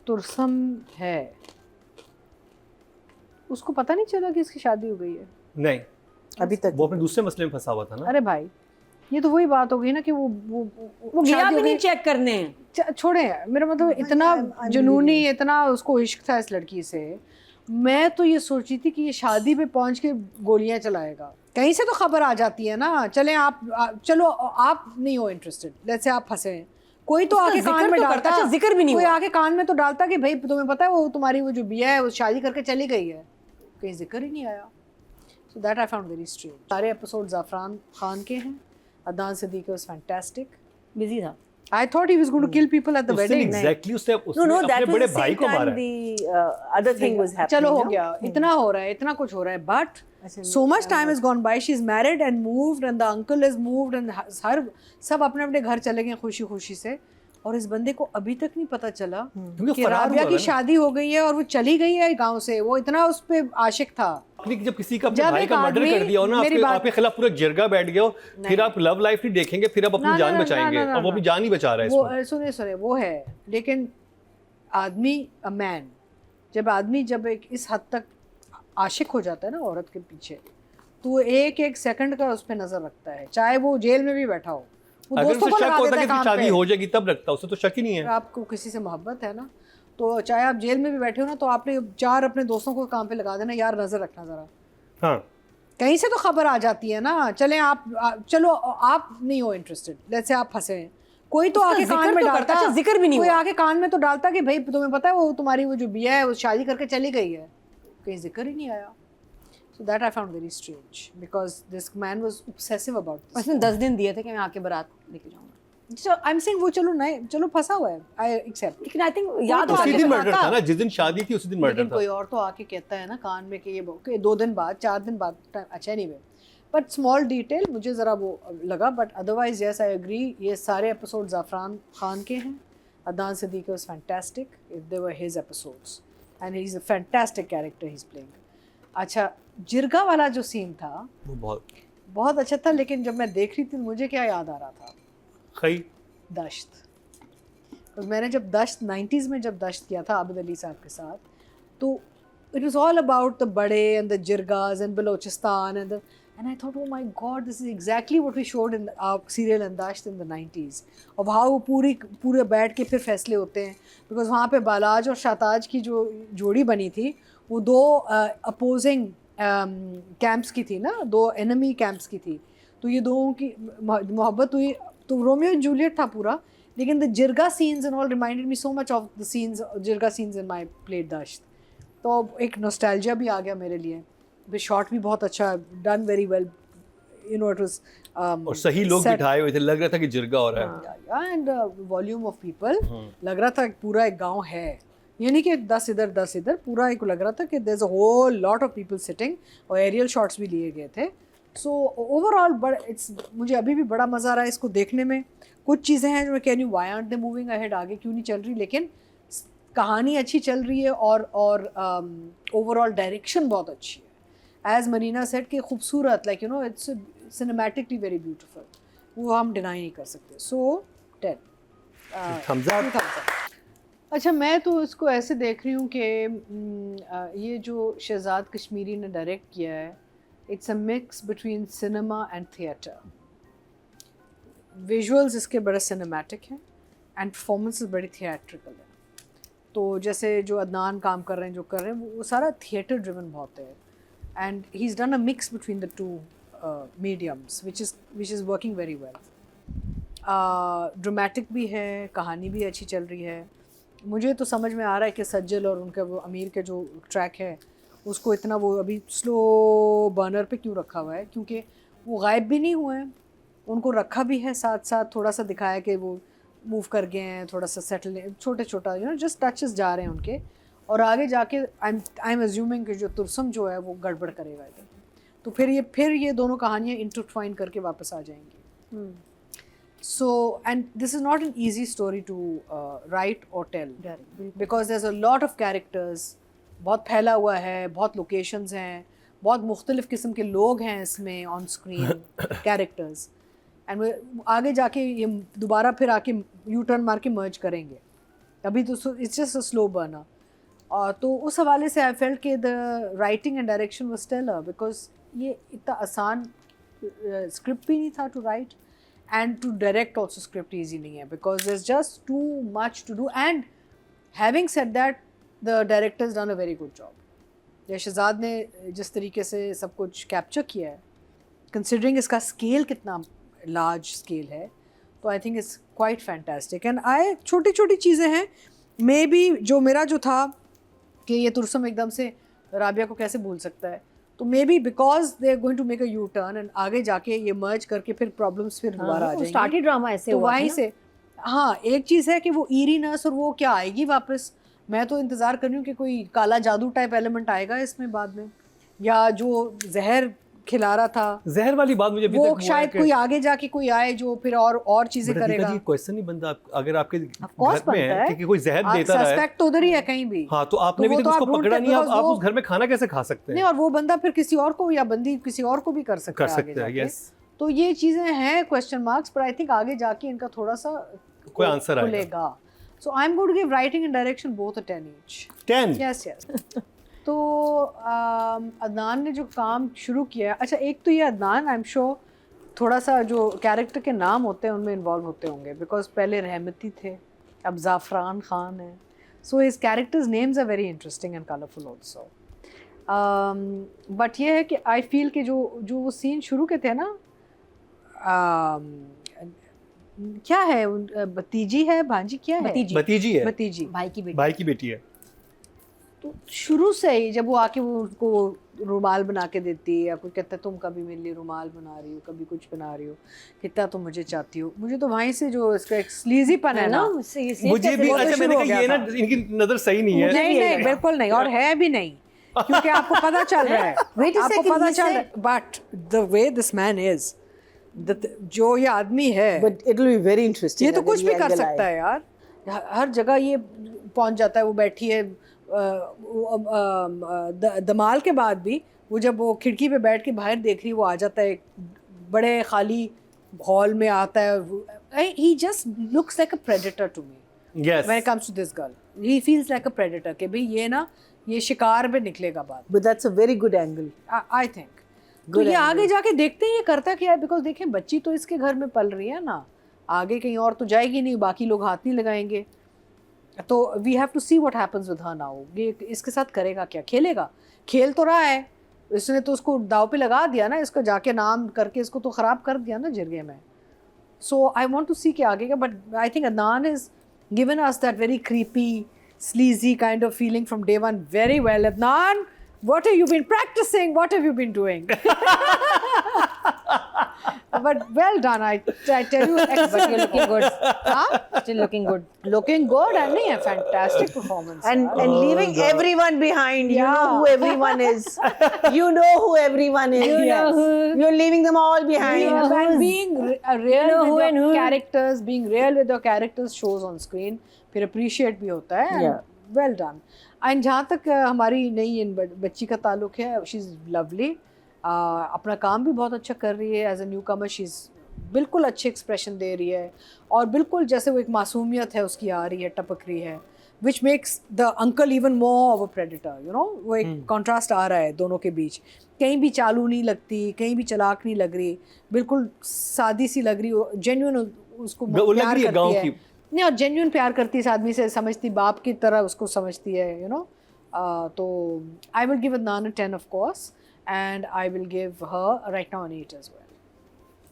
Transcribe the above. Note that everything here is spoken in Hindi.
तुरसम है उसको पता नहीं चला कि इसकी शादी हो गई है? नहीं, अभी तक वो अपने दूसरे मसले में फंसा हुआ था ना। अरे भाई ये तो वही बात हो गई ना कि वो गया शादी भी हो नहीं गई। चेक करने। छोड़े, मेरा मतलब इतना जुनूनी, इतना उसको इश्क था इस लड़की से। मैं तो ये सोची थी कि ये शादी पे पहुंच के गोलियां चलाएगा। कहीं से तो खबर आ जाती है ना, चले चलो आप नहीं हो इंटरेस्टेड, लेट्स से आप फंसे हैं, कोई तो आके कान में डालता, अच्छा जिक्र भी नहीं कोई हुआ। आके कान में तो डालता कि भाई तुम्हें पता है वो तुम्हारी वो जो बिया है वो शादी करके चली गई है, कहीं जिक्र ही नहीं आया। So that I found very strange. सारे एपिसोड ज़ाफ़रान खान के हैं। Adnan Siddiqui was fantastic, busy था। I thought he was going to kill people at the उसने wedding. exactly उसने No, अपने that was बड़े the भाई same को मारा time है। the other thing was happening. चलो हो no? गया, इतना हो रहा है, इतना कुछ हो रहा है, but अच्छा, so much time has gone by. She's married and moved and the uncle has moved and हर सब अपने अपने घर चले गए खुशी खुशी से, और इस बंदे को अभी तक नहीं पता चला क्योंकि कि फरार राबिया हुआ की है ना। शादी हो गई है और वो चली गई है गांव से। वो इतना उस पे आशिक था। जब किसी का अपने जब भाई एक का मर्डर आदमी- कर दिया हो ना, मेरी आपके खिलाफ पूरा जिरगा बैठ गया हो, फिर आप लव लाइफ नहीं देखेंगे, फिर आप अपनी जान बचाएंगे, और वो अपनी जान ही बचा रहा है इसमें। वो सुने वो है, लेकिन आदमी अ मैन जब एक इस हद तक आशिक हो जाता है ना औरत के पीछे, तो वो एक एक सेकंड का उस पर नजर रखता है, चाहे वो जेल में भी बैठा हो। वो अगर दोस्तों उसे को शक लगा होता देता है है कि काम शादी पे। हो जाएगी तब रखता, उसे तो शक ही नहीं है। अगर आपको किसी से मोहब्बत है ना, तो चाहे आप जेल में भी बैठे हो ना, तो आपने 4 अपने दोस्तों को काम पे लगा देना, यार नजर रखना जरा, हाँ, कहीं से तो खबर आ जाती है ना। चले चलो आप नहीं हो इंटरेस्टेड, लेट्स से आप फंसे हैं, कोई तो आके जिक्र कान में तो डालता, करता, अच्छा जिक्र भी नहीं कोई हुआ। आके कान में तो डालता कि भाई तुम्हें पता है वो तुम्हारी वो जो बिया है वो शादी करके चली गई है, कहीं जिक्र ही नहीं आया। So that I found very strange because this man was obsessive about this. उसने 10 दिन दिए थे कि मैं आके बारात लेके जाऊंगा। So I'm saying वो चलो फंसा हुआ है, I accept. लेकिन आई थिंक याद तो उसी आगे दिन बताता। मर्डर था ना, जिस दिन शादी थी उसी दिन मर्डर लेकिन था। कोई और तो आके कहता है ना कान में कि ये कि 2 दिन बाद 4 दिन बाद टाइम, अच्छा नहीं, बट स्मॉल डिटेल मुझे ज़रा वो लगा, but otherwise yes I agree. ये सारे एपिसोड ज़ाफ़रान खान के हैं। Adnan Siddiqui was fantastic, they were his episodes and he is a fantastic character he is playing. अच्छा, जिरगा वाला जो सीन था वो बहुत अच्छा था, लेकिन जब मैं देख रही थी मुझे क्या याद आ रहा था, खई दश्त। तो मैंने जब दश्त 90s में जब दश्त किया था आबिद अली साहब के साथ, तो it was all about the बड़े and the jirgas and Balochistan and I thought, oh my God, this is exactly what we showed in our serial Dasht in the 90s, of how वो पूरे बैठ के फिर फैसले होते हैं, because वहाँ पे बालाज और शाताज की जो जोड़ी बनी थी वो 2 अपोजिंग कैंप्स की थी ना, 2 एनिमी कैंप्स की थी, तो ये दोनों की मोहब्बत हुई, तो रोमियो एंड जूलियट था पूरा। लेकिन the jirga scenes and all reminded me so much of the scenes, jirga scenes in my played Dasht, तो एक नॉस्टैल्जिया भी आ गया मेरे लिए। शॉट भी बहुत अच्छा, done very well, you know, it was और सही लोग बिठाए हुए थे, लग रहा था कि जिरगा हो रहा है। एंड वॉल्यूम ऑफ पीपल, लग रहा था पूरा एक गांव है, ये नहीं कि 10 इधर 10 इधर, पूरा एक लग रहा था कि there is a whole lot of people sitting, और एरियल शॉट्स भी लिए गए थे। सो ओवरऑल मुझे अभी भी बड़ा मज़ा आ रहा है इसको देखने में। कुछ चीज़ें हैं जो मैं कह रही हूँ, why aren't they moving ahead, आगे क्यों नहीं चल रही, लेकिन कहानी अच्छी चल रही है, और ओवरऑल डायरेक्शन बहुत अच्छी है। एज मरीना सेड कि खूबसूरत, like you know, it's cinematically very beautiful, वो हम डिनाई नहीं कर सकते। सो 10 Thumbs up. अच्छा, मैं तो इसको ऐसे देख रही हूँ कि ये जो शहजाद कश्मीरी ने डायरेक्ट किया है, it's a mix between cinema and theatre. Visuals इसके बड़े सिनेमैटिक हैं एंड परफॉर्मेंसेस बड़ी थिएट्रिकल है। तो जैसे जो अदनान काम कर रहे हैं, जो कर रहे हैं, वो सारा थिएटर ड्रिवन बहुत है, and he's done a mix between the two mediums, which is working very well. Dramatic भी है, कहानी भी अच्छी चल रही है। मुझे तो समझ में आ रहा है कि सज्जल और उनका वो अमीर के जो ट्रैक है उसको इतना वो अभी स्लो बर्नर पे क्यों रखा हुआ है, क्योंकि वो गायब भी नहीं हुए हैं, उनको रखा भी है साथ साथ, थोड़ा सा दिखाया कि वो मूव कर गए हैं, थोड़ा सा सेटल, छोटा यू नो जस्ट टचेस जा रहे हैं उनके, और आगे जाके आई एम अज्यूमिंग कि जो तुरसम जो है वो गड़बड़ करेगा इधर, तो फिर ये दोनों कहानियाँ इंटरट्वाइन करके वापस आ जाएंगी। So and this is not an easy story to write और tell, because there is a lot of characters, बहुत फैला हुआ है, बहुत लोकेशंस हैं, बहुत मुख्तलिफ़ किस्म के लोग हैं इसमें ऑन स्क्रीन कैरेक्टर्स, एंड आगे जाके ये दोबारा फिर आके यू टर्न मार के मर्ज करेंगे। अभी तो it's just a slow burner. और तो उस हवाले से आई फेल्ट कि the writing and direction was stellar, because ये इतना आसान स्क्रिप्ट भी नहीं था to write, and to direct also script easy नहीं है, because there is just too much to do. And having said that, the director has done a very good job. या शहजाद ने जिस तरीके से सब कुछ कैप्चर किया है, कंसिडरिंग इसका स्केल कितना लार्ज स्केल है, तो I think it's quite fantastic. And I छोटी छोटी चीज़ें हैं मे बी जो मेरा जो था कि ये तुरसम एकदम से राबिया को कैसे भूल सकता है, तो maybe because they are going to make a U turn and आगे जाके ये मर्ज करके फिर प्रॉब्लम्स फिर दोबारा आ जाएंगी। स्टार्टी ड्रामा ऐसे तो हुआ वहीं से हाँ, एक चीज़ है कि वो ईरीनेस और वो क्या आएगी वापस। मैं तो इंतज़ार कर रही हूँ कि कोई काला जादू टाइप एलिमेंट आएगा इसमें बाद में, या जो जहर खिला रहा था जहर वाली बात मुझे अभी वो तक शायद कोई आगे जाके कोई आए जो फिर और चीजें करेगा। ये क्वेश्चन नहीं बनता अगर आपके course घर में बनता है है कि कोई जहर देता रहा है, सस्पेक्ट तो उधर ही है कहीं भी। हाँ, तो आपने तो भी वो तो तो उसको आप पकड़ा ढूंढते नहीं, because आप वो- उस घर में खाना कैसे खा सकते नहीं, हैं? और वो बंदा फिर किसी और को या बंदी किसी और को भी कर सकता है आगे जाके। यस। तो ये चीजें हैं क्वेश्चन मार्क्स, पर आई थिंक आगे जाके इनका थोड़ा सा कोई आंसर आएगा। खुलेगा। So I am going to give writing and direction both a 10 each. 10? Yes yes. तो अदनान ने जो काम शुरू किया, अच्छा एक तो ये अदनान आई एम श्योर थोड़ा सा जो कैरेक्टर के नाम होते हैं उनमें इन्वॉल्व होते होंगे, बिकॉज पहले रहमती थे, अब ज़ाफ़रान खान है, so his characters names are very interesting and colourful also. But ये है कि आई फील कि जो वो सीन शुरू के थे ना, क्या है भतीजी है भांजी क्या है, भतीजी है, भतीजी भाई की बेटी। भाई की बेटी है। तो शुरू से ही जब वो आके वो उनको रुमाल बना के देती है, या कोई कहता है तुम कभी मेरे लिए रुमाल बना रही हो, कभी कुछ बना रही हो, कितना तुम मुझे चाहती हो, मुझे तो वहीं से जो इसका एक स्लीजीपन है ना, मुझे भी अच्छा मैंने कहा ये ना इनकी नजर सही नहीं है। नहीं नहीं बिल्कुल नहीं, और है भी नहीं, क्योंकि आपको पता चल रहा है, आपको पता चल रहा है, but the way this man is, जो ये आदमी है, But it will be very interesting. ये तो अगर कुछ भी ये कर angle सकता आए। है यार, हर जगह ये पहुंच जाता है। वो बैठी है दमाल के बाद भी, वो जब वो खिड़की पे बैठ के बाहर देख रही है, वो आ जाता है एक बड़े खाली हॉल में आता है। He just looks like a predator to me Yes. When it comes to this girl, he feels like a predator कि भाई ये ना ये शिकार पे निकलेगा बाद। But that's a very good angle. I think तो ये आगे जाके देखते हैं ये करता क्या है, बिकॉज देखें बच्ची तो इसके घर में पल रही है ना, आगे कहीं और तो जाएगी नहीं, बाकी लोग हाथ नहीं लगाएंगे। तो we have to see what happens with her now, ये इसके साथ करेगा क्या, खेलेगा, खेल तो रहा है, इसने तो उसको दाव पे लगा दिया ना, इसको जाके नाम करके इसको तो ख़राब कर दिया ना जिरगे में। सो आई वांट टू सी कि आगे का, but I think Adnan is given us that very creepy sleazy kind of feeling from day one very well. Adnan, what have you been practicing? What have you been doing? But well done, I tell you. But you're looking good. Huh? Still looking good. Looking good and a fantastic performance. And leaving everyone behind. You know Yeah. who everyone is. You know who everyone is. You're leaving them all behind. Yeah, and being real know with who and your who. characters, being real with your characters shows on screen, फिर appreciate भी होता है. Yeah. Well done. And जहाँ तक हमारी नई इन बच्ची का ताल्लुक है, शी इज़ लवली, अपना काम भी बहुत अच्छा कर रही है as a newcomer. She is बिल्कुल अच्छे एक्सप्रेशन दे रही है, और बिल्कुल जैसे वो एक मासूमियत है उसकी आ रही है, टपक रही है, which makes the uncle even more of a predator, you know. वो एक कॉन्ट्रास्ट आ रहा है दोनों के बीच, कहीं भी चालू नहीं लगती, कहीं भी चलाक नहीं लग रही, बिल्कुल सादी सी लग रही, जेन्युइन उसको प्यार करती है नहीं, और जेन्युइन प्यार करती है इस आदमी से, समझती बाप की तरह उसको समझती है, यू नो। तो I will give Adnan 10 of course, and I will give her right now an 8 as well.